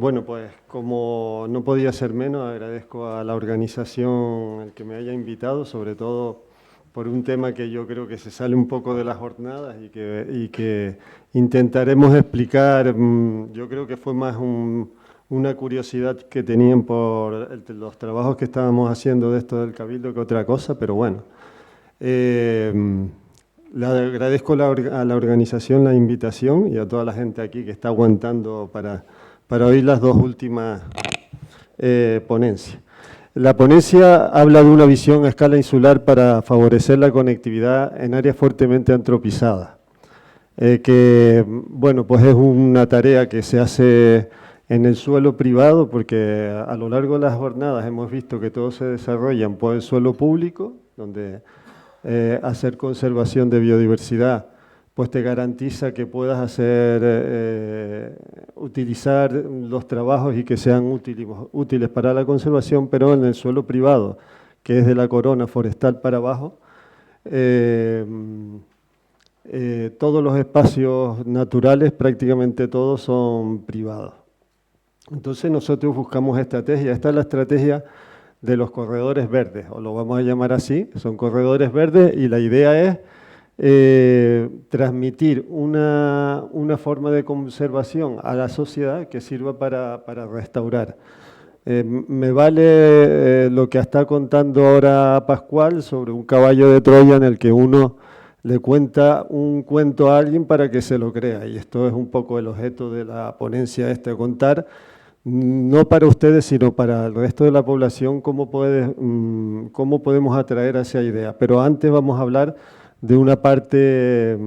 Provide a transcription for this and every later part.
Bueno, pues como no podía ser menos, agradezco a la organización el que me haya invitado, sobre todo por un tema que yo creo que se sale un poco de las jornadas y que intentaremos explicar. Yo creo que fue más una curiosidad que tenían por los trabajos que estábamos haciendo de esto del Cabildo que otra cosa, pero bueno. Le agradezco a la organización la invitación y a toda la gente aquí que está aguantando para oír las dos últimas ponencias. La ponencia habla de una visión a escala insular para favorecer la conectividad en áreas fuertemente antropizadas, que, bueno, pues es una tarea que se hace en el suelo privado, porque a lo largo de las jornadas hemos visto que todo se desarrolla por el suelo público, donde hacer conservación de biodiversidad pues te garantiza que puedas utilizar los trabajos y que sean útiles para la conservación, pero en el suelo privado, que es de la corona forestal para abajo, todos los espacios naturales, prácticamente todos, son privados. Entonces nosotros buscamos estrategias. Esta es la estrategia de los corredores verdes, o lo vamos a llamar así, son corredores verdes, y la idea es transmitir una forma de conservación a la sociedad que sirva para restaurar. Me vale lo que está contando ahora Pascual sobre un caballo de Troya en el que uno le cuenta un cuento a alguien para que se lo crea, y esto es un poco el objeto de la ponencia contar, no para ustedes, sino para el resto de la población, cómo podemos atraer a esa idea. Pero antes vamos a hablar de una parte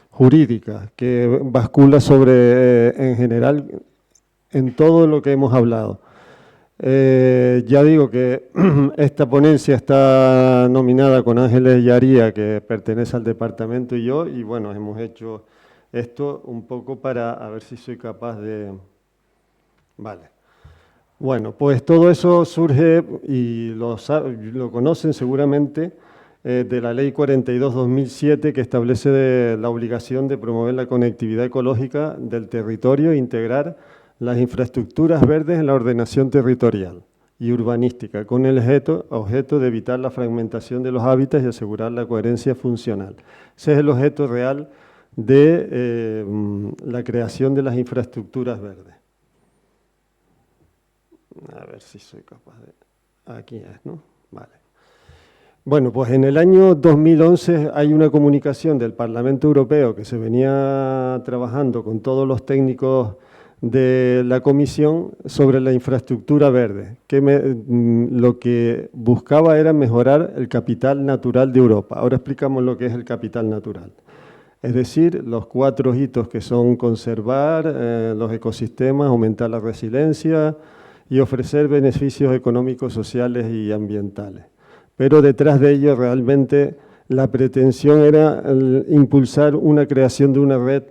jurídica que bascula sobre, en general, en todo lo que hemos hablado. Ya digo que esta ponencia está nominada con Ángeles Yaría, que pertenece al departamento, y yo, y bueno, hemos hecho esto un poco para a ver si soy capaz de... Vale. Bueno, pues todo eso surge, y lo conocen seguramente, de la Ley 42/2007, que establece la obligación de promover la conectividad ecológica del territorio e integrar las infraestructuras verdes en la ordenación territorial y urbanística, con el objeto de evitar la fragmentación de los hábitats y asegurar la coherencia funcional. Ese es el objeto real de la creación de las infraestructuras verdes. A ver si soy capaz de... Aquí es, ¿no? Vale. Bueno, pues en el año 2011 hay una comunicación del Parlamento Europeo que se venía trabajando con todos los técnicos de la Comisión sobre la infraestructura verde, que lo que buscaba era mejorar el capital natural de Europa. Ahora explicamos lo que es el capital natural. Es decir, los 4 hitos que son conservar los ecosistemas, aumentar la resiliencia y ofrecer beneficios económicos, sociales y ambientales. Pero detrás de ello realmente la pretensión era impulsar una creación de una red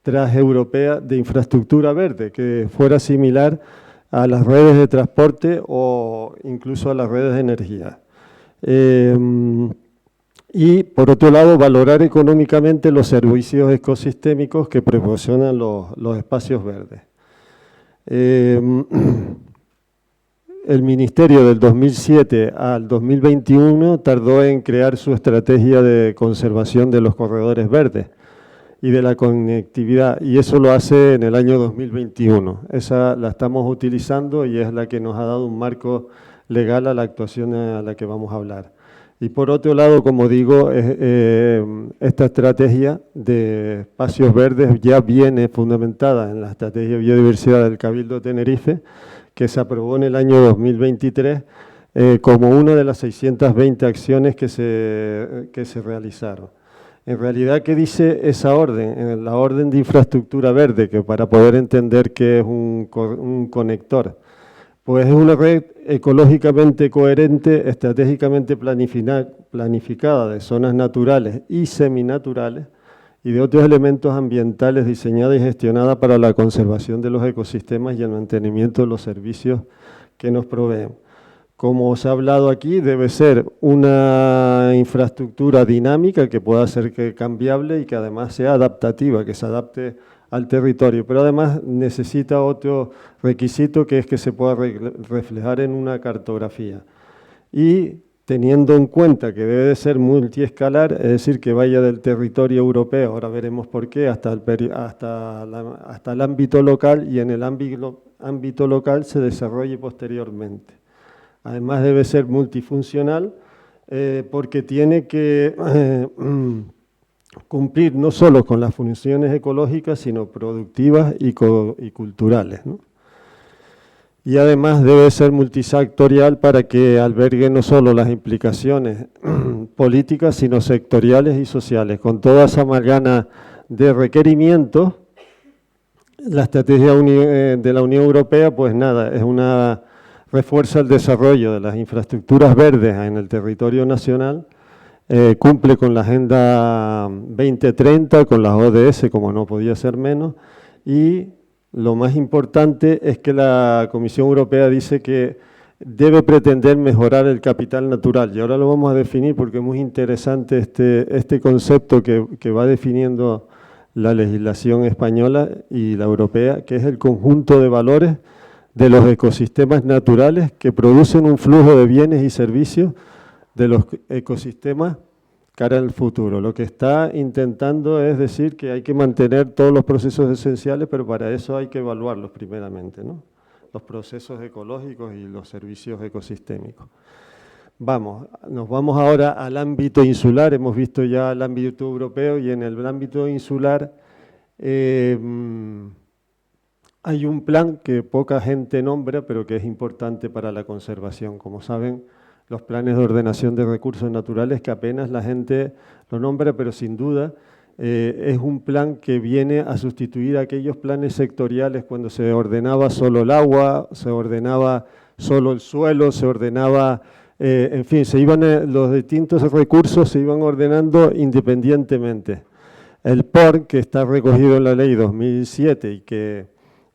transeuropea de infraestructura verde que fuera similar a las redes de transporte o incluso a las redes de energía. Y por otro lado, valorar económicamente los servicios ecosistémicos que proporcionan los espacios verdes. El Ministerio del 2007 al 2021 tardó en crear su estrategia de conservación de los corredores verdes y de la conectividad, y eso lo hace en el año 2021. Esa la estamos utilizando y es la que nos ha dado un marco legal a la actuación a la que vamos a hablar. Y por otro lado, como digo, esta estrategia de espacios verdes ya viene fundamentada en la Estrategia de Biodiversidad del Cabildo de Tenerife, que se aprobó en el año 2023 como una de las 620 acciones que se realizaron. En realidad, ¿qué dice esa orden? En la orden de infraestructura verde, que para poder entender qué es un conector, pues es una red ecológicamente coherente, estratégicamente planificada de zonas naturales y seminaturales y de otros elementos ambientales diseñada y gestionada para la conservación de los ecosistemas y el mantenimiento de los servicios que nos proveen. Como os he hablado aquí, debe ser una infraestructura dinámica que pueda ser cambiable y que además sea adaptativa, que se adapte al territorio, pero además necesita otro requisito, que es que se pueda reflejar en una cartografía. Y teniendo en cuenta que debe de ser multiescalar, es decir, que vaya del territorio europeo, ahora veremos por qué, hasta el ámbito local, y en el ámbito local se desarrolle posteriormente. Además debe ser multifuncional, porque tiene que cumplir no solo con las funciones ecológicas, sino productivas y culturales, ¿no? Y además debe ser multisectorial para que albergue no solo las implicaciones políticas, sino sectoriales y sociales. Con toda esa amalgama de requerimientos, la estrategia de la Unión Europea, pues nada, refuerza el desarrollo de las infraestructuras verdes en el territorio nacional, cumple con la Agenda 2030, con las ODS, como no podía ser menos, y lo más importante es que la Comisión Europea dice que debe pretender mejorar el capital natural, y ahora lo vamos a definir porque es muy interesante este concepto que va definiendo la legislación española y la europea, que es el conjunto de valores de los ecosistemas naturales que producen un flujo de bienes y servicios de los ecosistemas cara al futuro. Lo que está intentando es decir que hay que mantener todos los procesos esenciales, pero para eso hay que evaluarlos primeramente, ¿no? Los procesos ecológicos y los servicios ecosistémicos. Nos vamos ahora al ámbito insular. Hemos visto ya el ámbito europeo, y en el ámbito insular hay un plan que poca gente nombra, pero que es importante para la conservación. Como saben, los planes de ordenación de recursos naturales, que apenas la gente lo nombra, pero sin duda es un plan que viene a sustituir a aquellos planes sectoriales cuando se ordenaba solo el agua, se ordenaba solo el suelo, se ordenaba, en fin, los distintos recursos se iban ordenando independientemente. El POR, que está recogido en la ley 2007 y que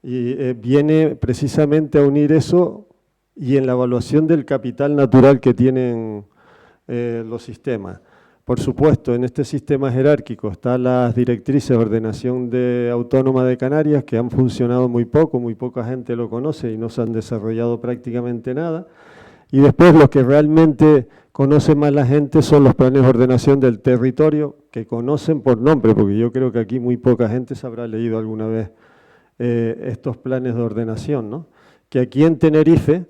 viene precisamente a unir eso, y en la evaluación del capital natural que tienen los sistemas. Por supuesto, en este sistema jerárquico están las directrices de ordenación autónoma de Canarias, que han funcionado muy poco, muy poca gente lo conoce y no se han desarrollado prácticamente nada. Y después los que realmente conoce más la gente son los planes de ordenación del territorio, que conocen por nombre, porque yo creo que aquí muy poca gente se habrá leído alguna vez estos planes de ordenación, ¿no? Que aquí en Tenerife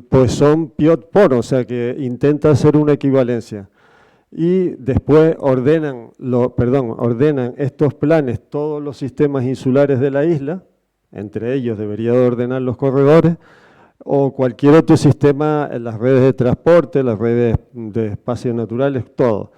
pues son PIOT-POR, o sea que intenta hacer una equivalencia. Y después ordenan estos planes todos los sistemas insulares de la isla, entre ellos debería de ordenar los corredores, o cualquier otro sistema en las redes de transporte, las redes de espacios naturales, todo.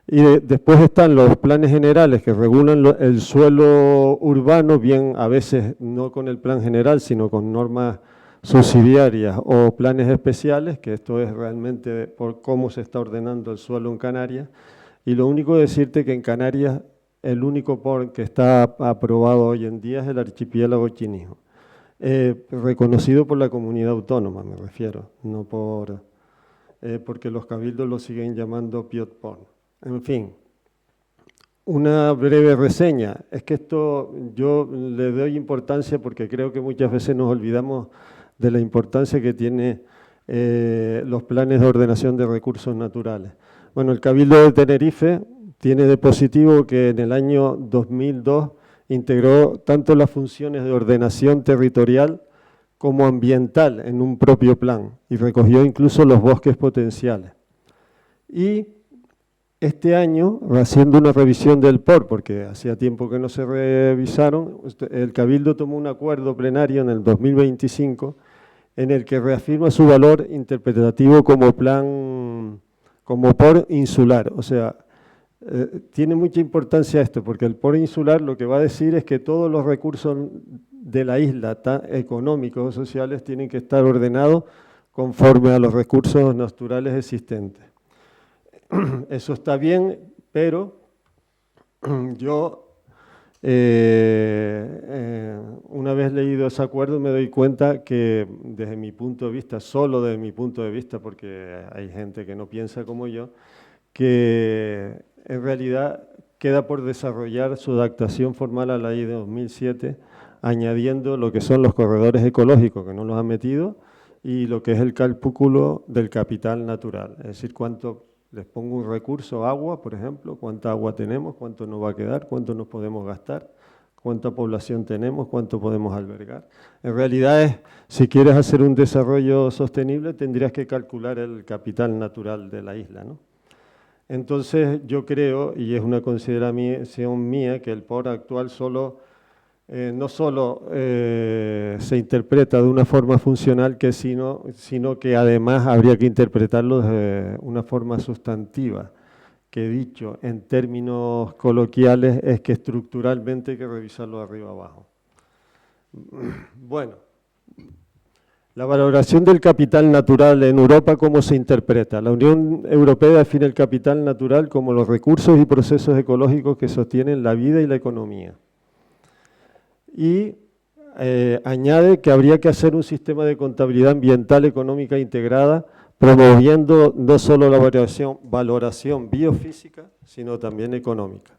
Y después están los planes generales que regulan el suelo urbano, bien a veces no con el plan general, sino con normas subsidiarias o planes especiales, que esto es realmente por cómo se está ordenando el suelo en Canarias. Y lo único decirte que en Canarias el único POR que está aprobado hoy en día es el archipiélago Chinijo. Reconocido por la comunidad autónoma, me refiero, no porque los cabildos lo siguen llamando PIOT-POR. En fin, una breve reseña. Es que esto yo le doy importancia porque creo que muchas veces nos olvidamos de la importancia que tiene los planes de ordenación de recursos naturales. Bueno, el Cabildo de Tenerife tiene de positivo que en el año 2002 integró tanto las funciones de ordenación territorial como ambiental en un propio plan y recogió incluso los bosques potenciales. Y este año, haciendo una revisión del POR, porque hacía tiempo que no se revisaron, el Cabildo tomó un acuerdo plenario en el 2025 en el que reafirma su valor interpretativo como POR insular. O sea, tiene mucha importancia esto, porque el POR insular lo que va a decir es que todos los recursos de la isla, económicos o sociales, tienen que estar ordenados conforme a los recursos naturales existentes. Eso está bien, pero yo, una vez leído ese acuerdo, me doy cuenta que desde mi punto de vista, solo desde mi punto de vista, porque hay gente que no piensa como yo, que en realidad queda por desarrollar su adaptación formal a la ley de 2007, añadiendo lo que son los corredores ecológicos, que no los han metido, y lo que es el cálculo del capital natural, es decir, cuánto les pongo un recurso, agua, por ejemplo, cuánta agua tenemos, cuánto nos va a quedar, cuánto nos podemos gastar, cuánta población tenemos, cuánto podemos albergar. En realidad, si quieres hacer un desarrollo sostenible, tendrías que calcular el capital natural de la isla, ¿no? Entonces, yo creo, y es una consideración mía, que el POR actual no solo se interpreta de una forma funcional, sino que además habría que interpretarlo de una forma sustantiva, que dicho en términos coloquiales es que estructuralmente hay que revisarlo de arriba abajo. Bueno, la valoración del capital natural en Europa, ¿cómo se interpreta? La Unión Europea define el capital natural como los recursos y procesos ecológicos que sostienen la vida y la economía. Y añade que habría que hacer un sistema de contabilidad ambiental económica integrada, promoviendo no solo la valoración biofísica, sino también económica.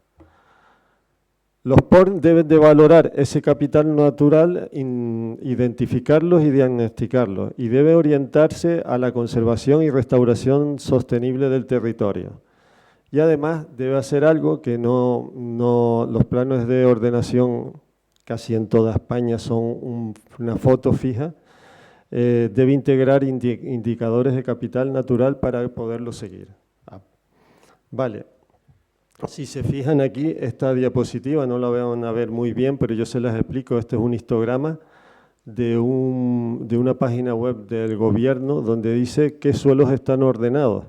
Los POR deben de valorar ese capital natural, identificarlos y diagnosticarlos, y debe orientarse a la conservación y restauración sostenible del territorio. Y además debe hacer algo que los planes de ordenación casi en toda España son una foto fija, debe integrar indicadores de capital natural para poderlo seguir. Vale. Si se fijan aquí, esta diapositiva no la van a ver muy bien, pero yo se las explico. Este es un histograma de una página web del gobierno donde dice qué suelos están ordenados.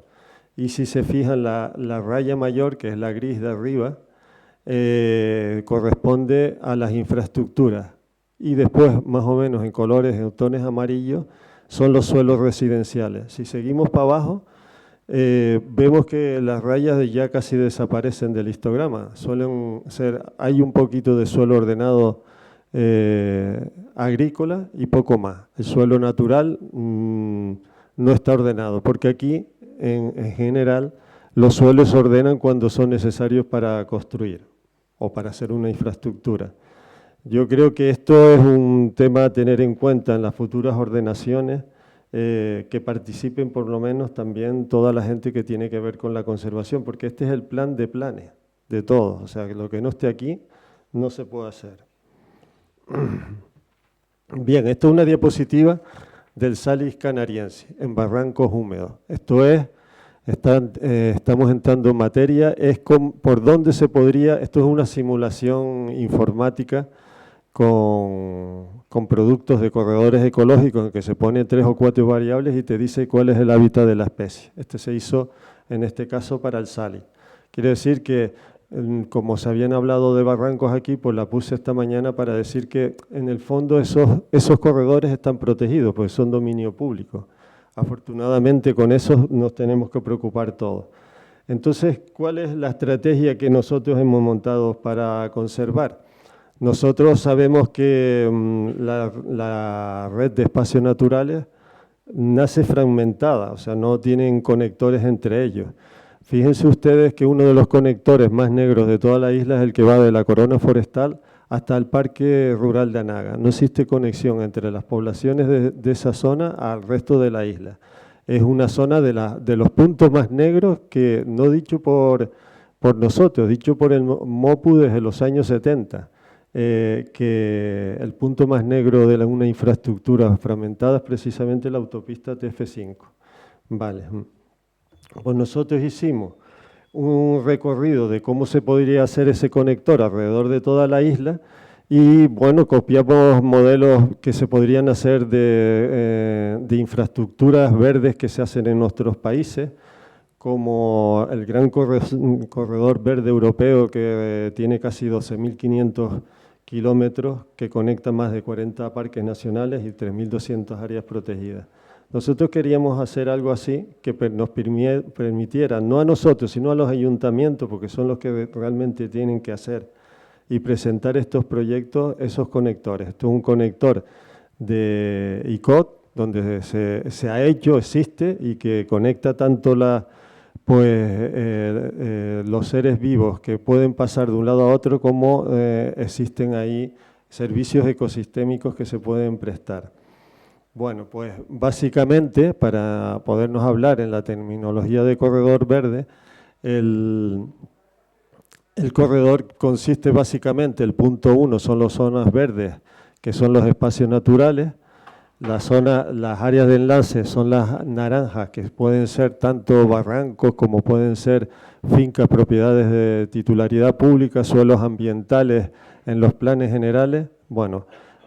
Y si se fijan, la raya mayor, que es la gris de arriba, corresponde a las infraestructuras. Y después, más o menos en colores, en tonos amarillos, son los suelos residenciales. Si seguimos para abajo, vemos que las rayas ya casi desaparecen del histograma. Hay un poquito de suelo ordenado agrícola y poco más. El suelo natural no está ordenado, porque aquí, en general, los suelos se ordenan cuando son necesarios para construir o para hacer una infraestructura. Yo creo que esto es un tema a tener en cuenta en las futuras ordenaciones, que participen por lo menos también toda la gente que tiene que ver con la conservación, porque este es el plan de planes de todos, o sea, que lo que no esté aquí no se puede hacer. Bien, esto es una diapositiva del Salis canariense, en barrancos húmedos. Esto es, estamos entrando en materia, por dónde se podría, esto es una simulación informática con productos de corredores ecológicos en que se pone 3 o 4 variables y te dice cuál es el hábitat de la especie. Este se hizo, en este caso, para el Salis. Quiere decir que, como se habían hablado de barrancos aquí, pues la puse esta mañana para decir que, en el fondo, esos corredores están protegidos, pues son dominio público. Afortunadamente, con eso nos tenemos que preocupar todos. Entonces, ¿cuál es la estrategia que nosotros hemos montado para conservar? Nosotros sabemos que la red de espacios naturales nace fragmentada, o sea, no tienen conectores entre ellos. Fíjense ustedes que uno de los conectores más negros de toda la isla es el que va de la corona forestal hasta el Parque Rural de Anaga. No existe conexión entre las poblaciones de esa zona al resto de la isla. Es una zona de los puntos más negros que, no dicho por nosotros, dicho por el MOPU desde los años 70. Que el punto más negro de una infraestructura fragmentada es precisamente la autopista TF5. Vale. Pues nosotros hicimos un recorrido de cómo se podría hacer ese conector alrededor de toda la isla y, bueno, copiamos modelos que se podrían hacer de infraestructuras verdes que se hacen en nuestros países, como el gran corredor verde europeo que tiene casi 12.500 kilómetros, que conecta más de 40 parques nacionales y 3.200 áreas protegidas. Nosotros queríamos hacer algo así que nos permitiera, no a nosotros, sino a los ayuntamientos, porque son los que realmente tienen que hacer y presentar estos proyectos, esos conectores. Esto es un conector de ICOT, donde se ha hecho, existe, y que conecta tanto los seres vivos que pueden pasar de un lado a otro, cómo existen ahí servicios ecosistémicos que se pueden prestar. Bueno, pues básicamente, para podernos hablar en la terminología de corredor verde, el corredor consiste básicamente, el punto 1 son las zonas verdes, que son los espacios naturales. Las áreas de enlace son las naranjas, que pueden ser tanto barrancos como pueden ser fincas, propiedades de titularidad pública, suelos ambientales en los planes generales. Bueno,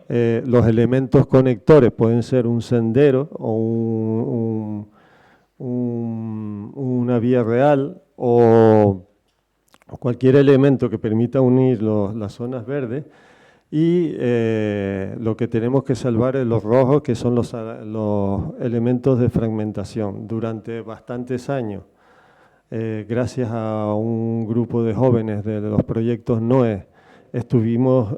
los elementos conectores pueden ser un sendero o una vía real o cualquier elemento que permita unir las zonas verdes. Y lo que tenemos que salvar es los rojos, que son los elementos de fragmentación. Durante bastantes años, gracias a un grupo de jóvenes de los proyectos NOE, estuvimos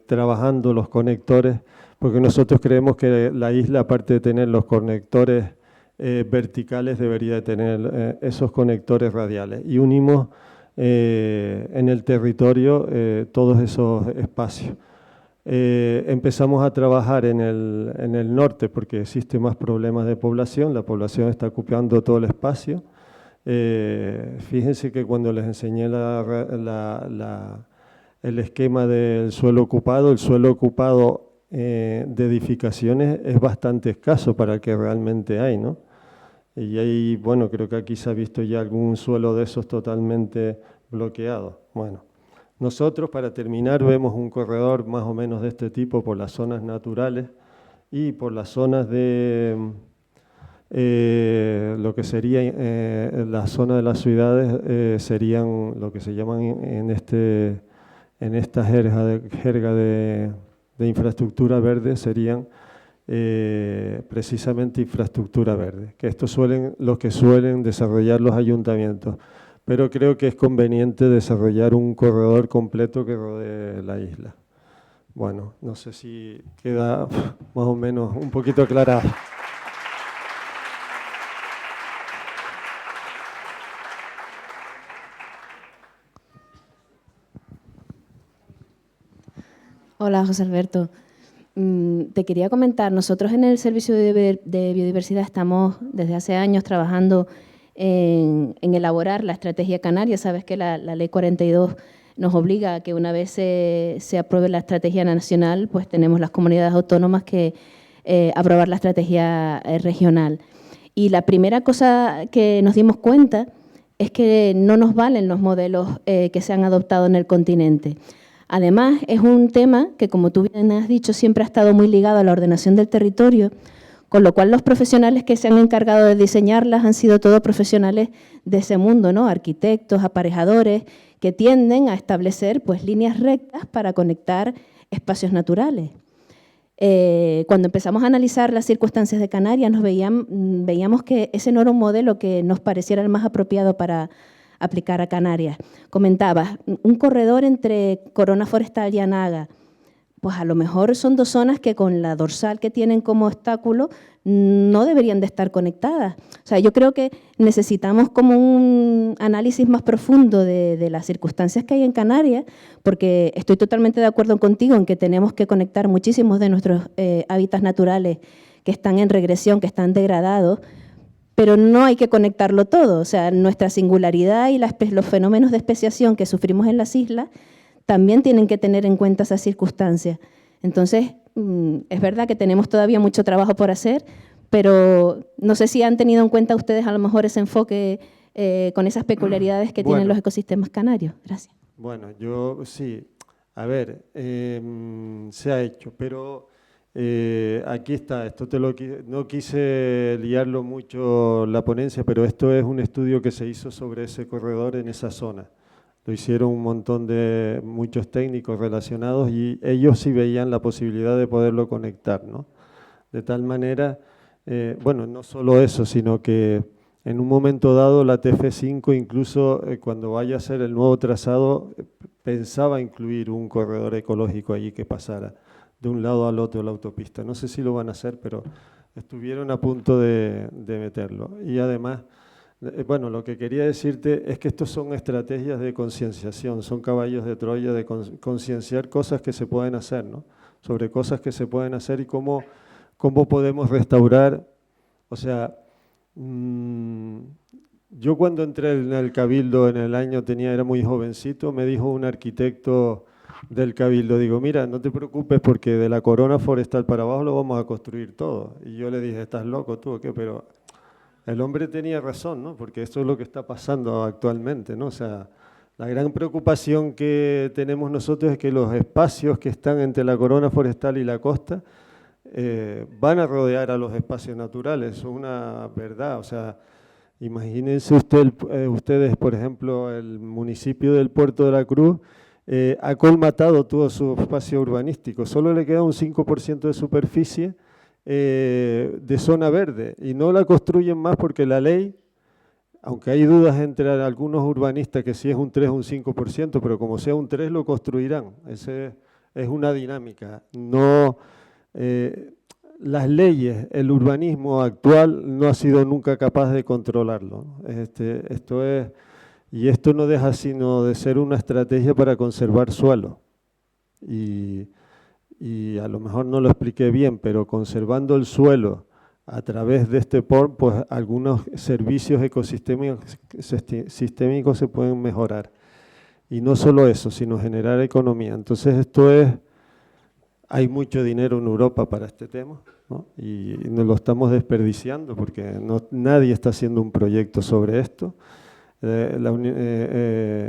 trabajando los conectores, porque nosotros creemos que la isla, aparte de tener los conectores verticales, debería de tener esos conectores radiales. Y unimos en el territorio todos esos espacios. Empezamos a trabajar en el norte porque existe más problemas de población, la población está ocupando todo el espacio. Fíjense que cuando les enseñé el esquema del suelo ocupado, el suelo ocupado de edificaciones es bastante escaso para el que realmente hay, ¿no? Y ahí, bueno, creo que aquí se ha visto ya algún suelo de esos totalmente bloqueado. Bueno, nosotros, para terminar, vemos un corredor más o menos de este tipo por las zonas naturales y por las zonas de lo que sería la zona de las ciudades, serían lo que se llaman en esta jerga de infraestructura verde, serían precisamente infraestructura verde, que esto lo que suelen desarrollar los ayuntamientos, pero creo que es conveniente desarrollar un corredor completo que rodee la isla. Bueno, no sé si queda más o menos un poquito aclarado. Hola, José Alberto. Te quería comentar, nosotros en el Servicio de Biodiversidad estamos desde hace años trabajando en elaborar la estrategia canaria. Sabes que la Ley 42 nos obliga a que una vez se apruebe la estrategia nacional, pues tenemos las comunidades autónomas que aprobar la estrategia regional. Y la primera cosa que nos dimos cuenta es que no nos valen los modelos que se han adoptado en el continente. Además, es un tema que, como tú bien has dicho, siempre ha estado muy ligado a la ordenación del territorio, con lo cual los profesionales que se han encargado de diseñarlas han sido todos profesionales de ese mundo, ¿no? Arquitectos, aparejadores, que tienden a establecer pues, líneas rectas para conectar espacios naturales. Cuando empezamos a analizar las circunstancias de Canarias, veíamos que ese no era un modelo que nos pareciera el más apropiado para aplicar a Canarias. Comentabas, un corredor entre Corona Forestal y Anaga, pues a lo mejor son dos zonas que con la dorsal que tienen como obstáculo no deberían de estar conectadas. O sea, yo creo que necesitamos como un análisis más profundo de las circunstancias que hay en Canarias, porque estoy totalmente de acuerdo contigo en que tenemos que conectar muchísimos de nuestros hábitats naturales que están en regresión, que están degradados, pero no hay que conectarlo todo. O sea, nuestra singularidad y los fenómenos de especiación que sufrimos en las islas también tienen que tener en cuenta esas circunstancias. Entonces, es verdad que tenemos todavía mucho trabajo por hacer, pero no sé si han tenido en cuenta ustedes a lo mejor ese enfoque con esas peculiaridades que tienen los ecosistemas canarios. Gracias. Bueno, yo sí. A ver, se ha hecho, pero aquí está. No quise liarlo mucho la ponencia, pero esto es un estudio que se hizo sobre ese corredor en esa zona. Lo hicieron muchos técnicos relacionados y ellos sí veían la posibilidad de poderlo conectar, ¿no? De tal manera, bueno, no solo eso, sino que en un momento dado la TF5 incluso cuando vaya a ser el nuevo trazado pensaba incluir un corredor ecológico allí que pasara de un lado al otro de la autopista. No sé si lo van a hacer, pero estuvieron a punto de meterlo. Y además Bueno, lo que quería decirte es que estos son estrategias de concienciación, son caballos de Troya de concienciar cosas que se pueden hacer, ¿no? Sobre cosas que se pueden hacer y cómo podemos restaurar. O sea, yo cuando entré en el Cabildo en el año, era muy jovencito, me dijo un arquitecto del Cabildo, digo, mira, no te preocupes porque de la corona forestal para abajo lo vamos a construir todo. Y yo le dije, ¿estás loco tú o qué? Pero el hombre tenía razón, ¿no? Porque esto es lo que está pasando actualmente, ¿no? O sea, la gran preocupación que tenemos nosotros es que los espacios que están entre la corona forestal y la costa van a rodear a los espacios naturales, eso es una verdad. O sea, imagínense ustedes, por ejemplo, el municipio del Puerto de la Cruz ha colmatado todo su espacio urbanístico, solo le queda un 5% de superficie de zona verde y no la construyen más porque la ley, aunque hay dudas entre algunos urbanistas que si es un 3 o un 5%, pero como sea un 3 lo construirán. Esa es una dinámica. No, las leyes, el urbanismo actual no ha sido nunca capaz de controlarlo. Y esto no deja sino de ser una estrategia para conservar suelo. Y a lo mejor no lo expliqué bien, pero conservando el suelo a través de este POR, pues algunos servicios ecosistémicos se pueden mejorar. Y no solo eso, sino generar economía. Entonces hay mucho dinero en Europa para este tema, ¿no? Y nos lo estamos desperdiciando porque nadie está haciendo un proyecto sobre esto.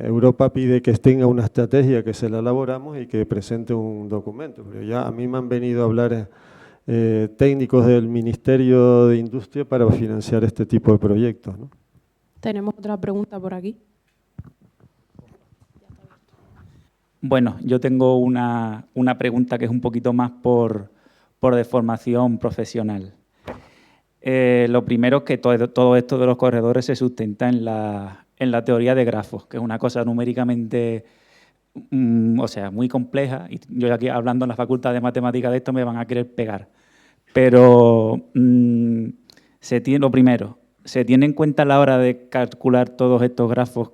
Europa pide que tenga una estrategia, que se la elaboramos y que presente un documento. Pero ya a mí me han venido a hablar técnicos del Ministerio de Industria para financiar este tipo de proyectos, ¿no? Tenemos otra pregunta por aquí. Bueno, yo tengo una pregunta que es un poquito más por de formación profesional. Lo primero es que todo esto de los corredores se sustenta en la teoría de grafos, que es una cosa numéricamente, o sea, muy compleja. Y yo aquí hablando en la Facultad de Matemáticas de esto me van a querer pegar. Pero lo primero, se tiene en cuenta a la hora de calcular todos estos grafos,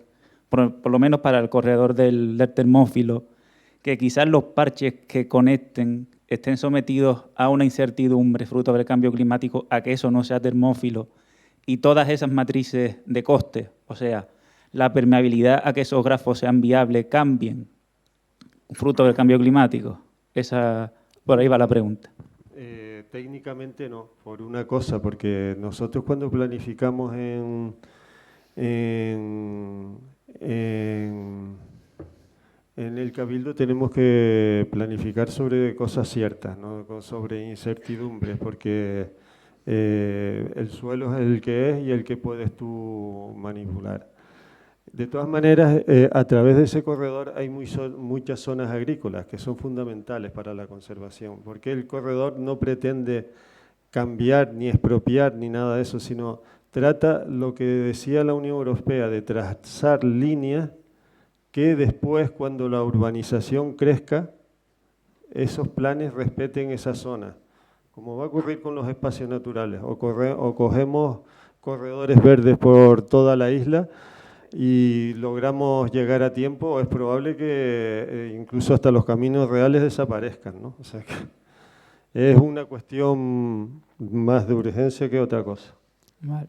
por lo menos para el corredor del termófilo, que quizás los parches que conecten estén sometidos a una incertidumbre fruto del cambio climático, a que eso no sea termófilo, y todas esas matrices de coste, o sea, la permeabilidad a que esos grafos sean viables, cambien fruto del cambio climático. Por ahí va la pregunta. Técnicamente no, por una cosa, porque nosotros cuando planificamos en el Cabildo tenemos que planificar sobre cosas ciertas, ¿no? Sobre incertidumbres, porque el suelo es el que es y el que puedes tú manipular. De todas maneras, a través de ese corredor hay muchas zonas agrícolas que son fundamentales para la conservación, porque el corredor no pretende cambiar ni expropiar ni nada de eso, sino trata lo que decía la Unión Europea de trazar líneas que después, cuando la urbanización crezca, esos planes respeten esa zona, como va a ocurrir con los espacios naturales, o cogemos corredores verdes por toda la isla y logramos llegar a tiempo, o es probable que incluso hasta los caminos reales desaparezcan, ¿no? O sea que es una cuestión más de urgencia que otra cosa. Vale.